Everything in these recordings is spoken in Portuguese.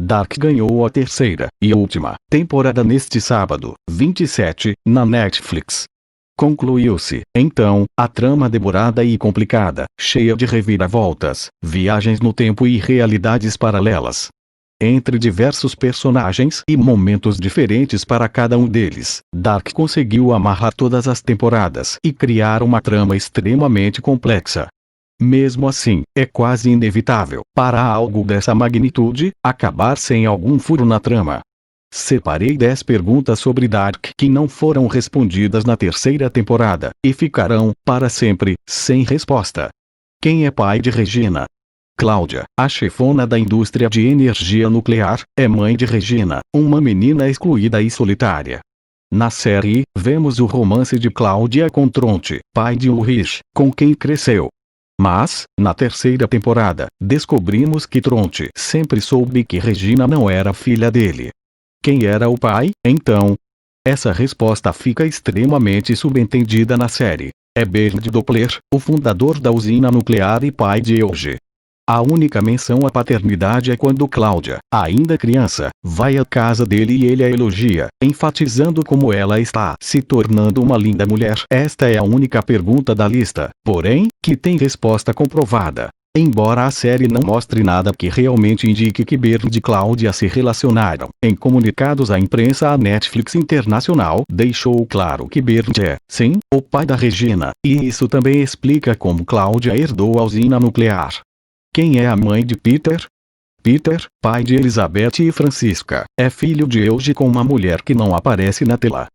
Dark ganhou a terceira e última temporada neste sábado, 27, na Netflix. Concluiu-se, então, a trama demorada e complicada, cheia de reviravoltas, viagens no tempo e realidades paralelas. Entre diversos personagens e momentos diferentes para cada um deles, Dark conseguiu amarrar todas as temporadas e criar uma trama extremamente complexa. Mesmo assim, é quase inevitável, para algo dessa magnitude, acabar sem algum furo na trama. Separei 10 perguntas sobre Dark que não foram respondidas na terceira temporada, e ficarão, para sempre, sem resposta. Quem é pai de Regina? Cláudia, a chefona da indústria de energia nuclear, é mãe de Regina, uma menina excluída e solitária. Na série, vemos o romance de Cláudia com Tronte, pai de Ulrich, com quem cresceu. Mas, na terceira temporada, descobrimos que Tronte sempre soube que Regina não era filha dele. Quem era o pai, então? Essa resposta fica extremamente subentendida na série. É Bernd Doppler, o fundador da usina nuclear e pai de Elge. A única menção à paternidade é quando Cláudia, ainda criança, vai à casa dele e ele a elogia, enfatizando como ela está se tornando uma linda mulher. Esta é a única pergunta da lista, porém, que tem resposta comprovada. Embora a série não mostre nada que realmente indique que Bernd e Cláudia se relacionaram, em comunicados à imprensa a Netflix Internacional deixou claro que Bernd é, sim, o pai da Regina, e isso também explica como Cláudia herdou a usina nuclear. Quem é a mãe de Peter? Peter, pai de Elizabeth e Francisca, é filho de Elge com uma mulher que não aparece na tela.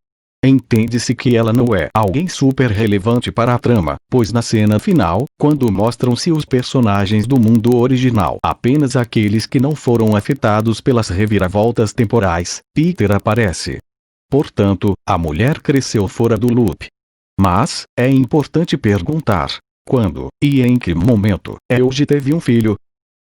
Entende-se que ela não é alguém super relevante para a trama, pois na cena final, quando mostram-se os personagens do mundo original, apenas aqueles que não foram afetados pelas reviravoltas temporais, Peter aparece. Portanto, a mulher cresceu fora do loop. Mas, é importante perguntar: quando, e em que momento, Elge teve um filho?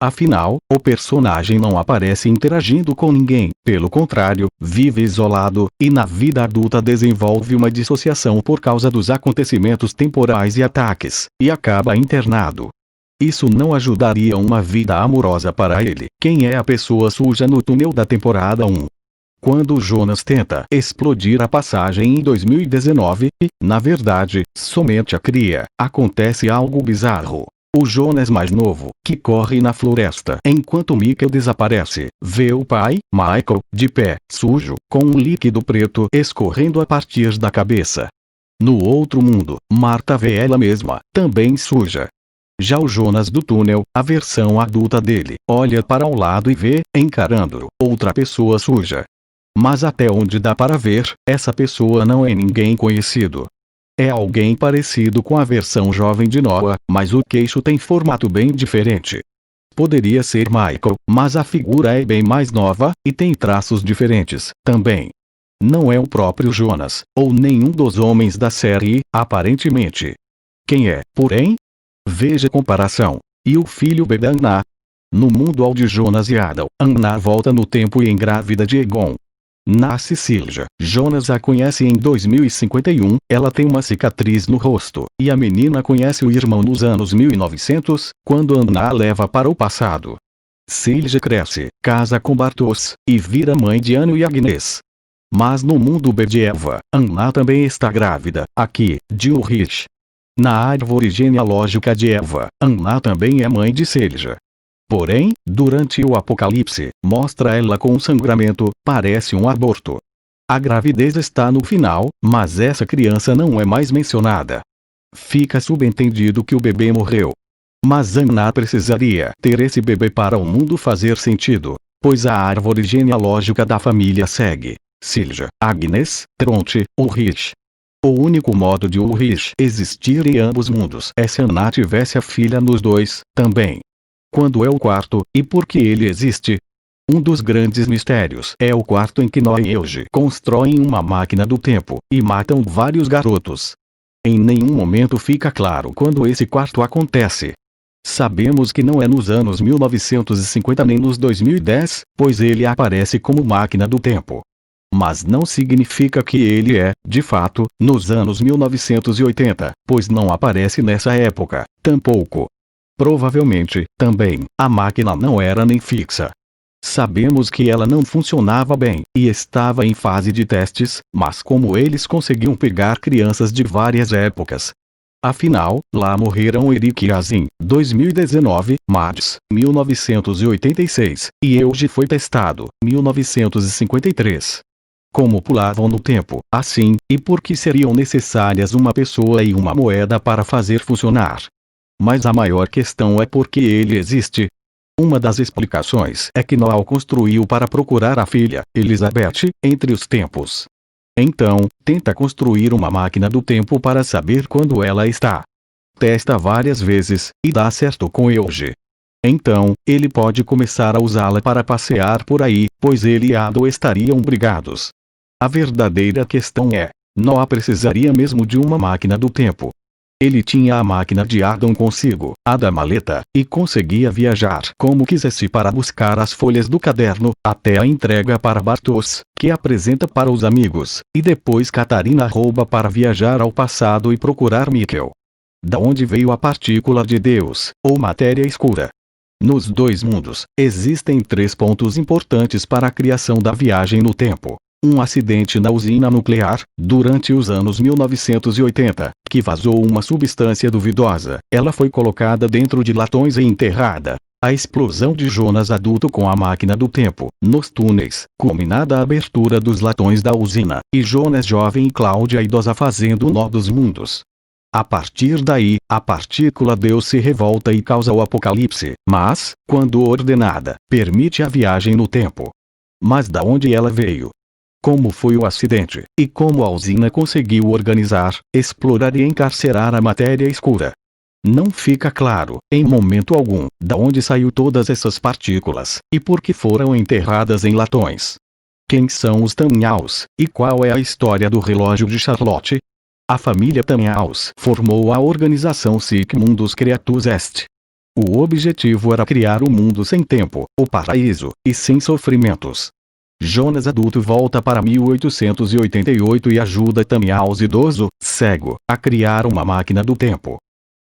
Afinal, o personagem não aparece interagindo com ninguém, pelo contrário, vive isolado, e na vida adulta desenvolve uma dissociação por causa dos acontecimentos temporais e ataques, e acaba internado. Isso não ajudaria uma vida amorosa para ele. Quem é a pessoa suja no túnel da temporada 1? Quando Jonas tenta explodir a passagem em 2019, na verdade, somente a cria, acontece algo bizarro. O Jonas mais novo, que corre na floresta enquanto Michael desaparece, vê o pai, Michael, de pé, sujo, com um líquido preto escorrendo a partir da cabeça. No outro mundo, Marta vê ela mesma, também suja. Já o Jonas do túnel, a versão adulta dele, olha para o lado e vê, encarando, outra pessoa suja. Mas até onde dá para ver, essa pessoa não é ninguém conhecido. É alguém parecido com a versão jovem de Noah, mas o queixo tem formato bem diferente. Poderia ser Michael, mas a figura é bem mais nova, e tem traços diferentes, também. Não é o próprio Jonas, ou nenhum dos homens da série, aparentemente. Quem é, porém? Veja a comparação. E o filho bebê Anna? No mundo ao de Jonas e Adal, Anna volta no tempo e engravida de Egon. Nasce Silja. Jonas a conhece em 2051, ela tem uma cicatriz no rosto, e a menina conhece o irmão nos anos 1900, quando Anna a leva para o passado. Silja cresce, casa com Bartosz, e vira mãe de Anu e Agnes. Mas no mundo B de Eva, Anna também está grávida, aqui, de Ulrich. Na árvore genealógica de Eva, Anna também é mãe de Silja. Porém, durante o Apocalipse, mostra ela com sangramento, parece um aborto. A gravidez está no final, mas essa criança não é mais mencionada. Fica subentendido que o bebê morreu. Mas Anna precisaria ter esse bebê para o mundo fazer sentido, pois a árvore genealógica da família segue: Silja, Agnes, Tronte, Ulrich. O único modo de Ulrich existir em ambos mundos é se Anna tivesse a filha nos dois, também. Quando é o quarto, e por que ele existe? Um dos grandes mistérios é o quarto em que Noah e Elge constroem uma máquina do tempo, e matam vários garotos. Em nenhum momento fica claro quando esse quarto acontece. Sabemos que não é nos anos 1950 nem nos 2010, pois ele aparece como máquina do tempo. Mas não significa que ele é, de fato, nos anos 1980, pois não aparece nessa época, tampouco. Provavelmente, também, a máquina não era nem fixa. Sabemos que ela não funcionava bem, e estava em fase de testes, mas como eles conseguiam pegar crianças de várias épocas? Afinal, lá morreram Eric e Azim, 2019, Mads, 1986, e Euge foi testado, 1953. Como pulavam no tempo, assim, e por que seriam necessárias uma pessoa e uma moeda para fazer funcionar? Mas a maior questão é por que ele existe. Uma das explicações é que Noah construiu para procurar a filha, Elizabeth, entre os tempos. Então, tenta construir uma máquina do tempo para saber quando ela está. Testa várias vezes, e dá certo com Euge. Então, ele pode começar a usá-la para passear por aí, pois ele e Ado estariam brigados. A verdadeira questão é, Noah precisaria mesmo de uma máquina do tempo. Ele tinha a máquina de Adam consigo, a da maleta, e conseguia viajar como quisesse para buscar as folhas do caderno, até a entrega para Bartos, que apresenta para os amigos, e depois Catarina rouba para viajar ao passado e procurar Mikkel. Da onde veio a partícula de Deus, ou matéria escura? Nos dois mundos, existem 3 pontos importantes para a criação da viagem no tempo. Um acidente na usina nuclear, durante os anos 1980, que vazou uma substância duvidosa. Ela foi colocada dentro de latões e enterrada. A explosão de Jonas adulto com a máquina do tempo, nos túneis, culminada a abertura dos latões da usina, e Jonas jovem e Cláudia idosa fazendo o nó dos mundos. A partir daí, a partícula Deus se revolta e causa o apocalipse, mas, quando ordenada, permite a viagem no tempo. Mas da onde ela veio? Como foi o acidente, e como a usina conseguiu organizar, explorar e encarcerar a matéria escura? Não fica claro, em momento algum, da onde saiu todas essas partículas, e por que foram enterradas em latões. Quem são os Tannhaus, e qual é a história do relógio de Charlotte? A família Tannhaus formou a organização Sic Mundus Creatus Est. O objetivo era criar um mundo sem tempo, o paraíso, e sem sofrimentos. Jonas adulto volta para 1888 e ajuda Tannhaus idoso, cego, a criar uma máquina do tempo.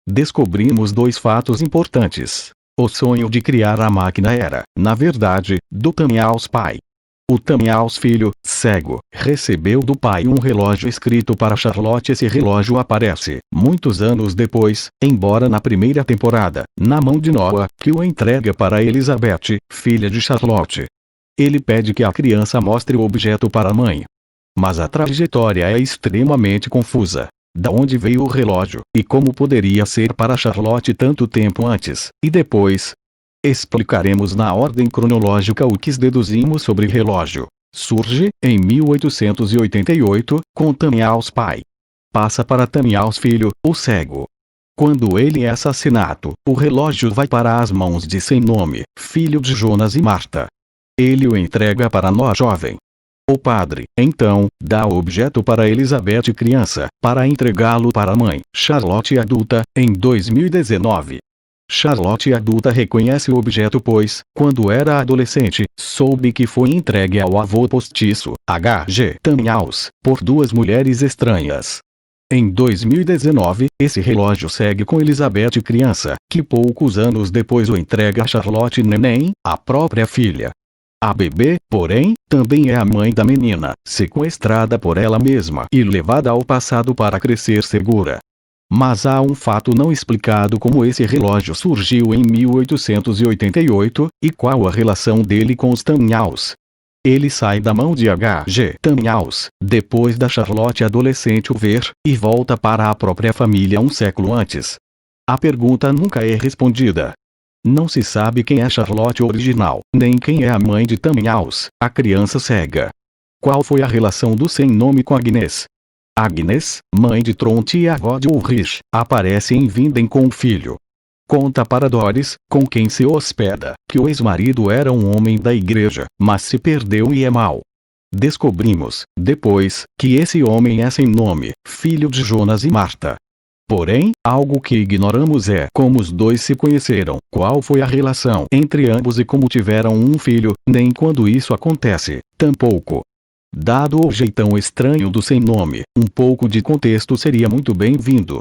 Descobrimos 2 fatos importantes. O sonho de criar a máquina era, na verdade, do Tannhaus pai. O Tannhaus filho, cego, recebeu do pai um relógio escrito para Charlotte. Esse relógio aparece, muitos anos depois, embora na primeira temporada, na mão de Noah, que o entrega para Elizabeth, filha de Charlotte. Ele pede que a criança mostre o objeto para a mãe. Mas a trajetória é extremamente confusa. Da onde veio o relógio, e como poderia ser para Charlotte tanto tempo antes, e depois? Explicaremos na ordem cronológica o que deduzimos sobre relógio. Surge, em 1888, com Tannhaus pai. Passa para Tannhaus filho, o cego. Quando ele é assassinado, o relógio vai para as mãos de Sem Nome, filho de Jonas e Marta. Ele o entrega para Noah jovem. O padre, então, dá o objeto para Elizabeth criança, para entregá-lo para a mãe, Charlotte adulta, em 2019. Charlotte adulta reconhece o objeto pois, quando era adolescente, soube que foi entregue ao avô postiço, H.G. Tannhaus, por 2 mulheres estranhas. Em 2019, esse relógio segue com Elizabeth criança, que poucos anos depois o entrega a Charlotte neném, a própria filha. A bebê, porém, também é a mãe da menina, sequestrada por ela mesma e levada ao passado para crescer segura. Mas há um fato não explicado: como esse relógio surgiu em 1888, e qual a relação dele com os Tannhaus. Ele sai da mão de H.G. Tannhaus, depois da Charlotte adolescente o ver, e volta para a própria família um século antes. A pergunta nunca é respondida. Não se sabe quem é Charlotte original, nem quem é a mãe de Tannhaus, a criança cega. Qual foi a relação do Sem Nome com Agnes? Agnes, mãe de Tronte e avó de Ulrich, aparece em Vinden com o filho. Conta para Doris, com quem se hospeda, que o ex-marido era um homem da igreja, mas se perdeu e é mau. Descobrimos, depois, que esse homem é Sem Nome, filho de Jonas e Marta. Porém, algo que ignoramos é como os dois se conheceram, qual foi a relação entre ambos e como tiveram um filho, nem quando isso acontece, tampouco. Dado o jeitão estranho do Sem Nome, um pouco de contexto seria muito bem-vindo.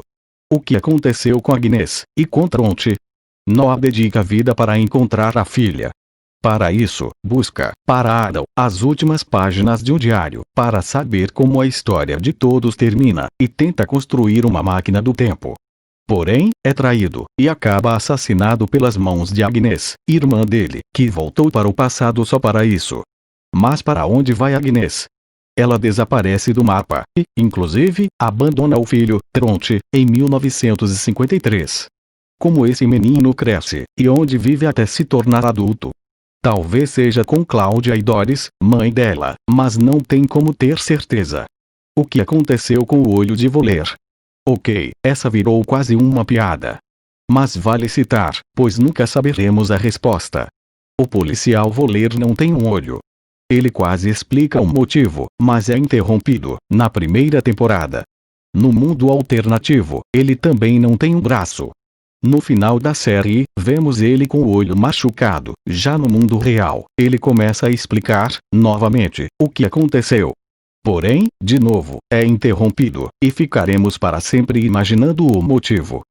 O que aconteceu com Agnes, e com Tronte? Noah dedica a vida para encontrar a filha. Para isso, busca, para Adam, as últimas páginas de um diário, para saber como a história de todos termina, e tenta construir uma máquina do tempo. Porém, é traído, e acaba assassinado pelas mãos de Agnes, irmã dele, que voltou para o passado só para isso. Mas para onde vai Agnes? Ela desaparece do mapa, e, inclusive, abandona o filho, Tronte, em 1953. Como esse menino cresce, e onde vive até se tornar adulto? Talvez seja com Cláudia e Doris, mãe dela, mas não tem como ter certeza. O que aconteceu com o olho de Voller? Ok, essa virou quase uma piada. Mas vale citar, pois nunca saberemos a resposta. O policial Voller não tem um olho. Ele quase explica o motivo, mas é interrompido, na primeira temporada. No mundo alternativo, ele também não tem um braço. No final da série, vemos ele com o olho machucado. Já no mundo real, ele começa a explicar, novamente, o que aconteceu. Porém, de novo, é interrompido, e ficaremos para sempre imaginando o motivo.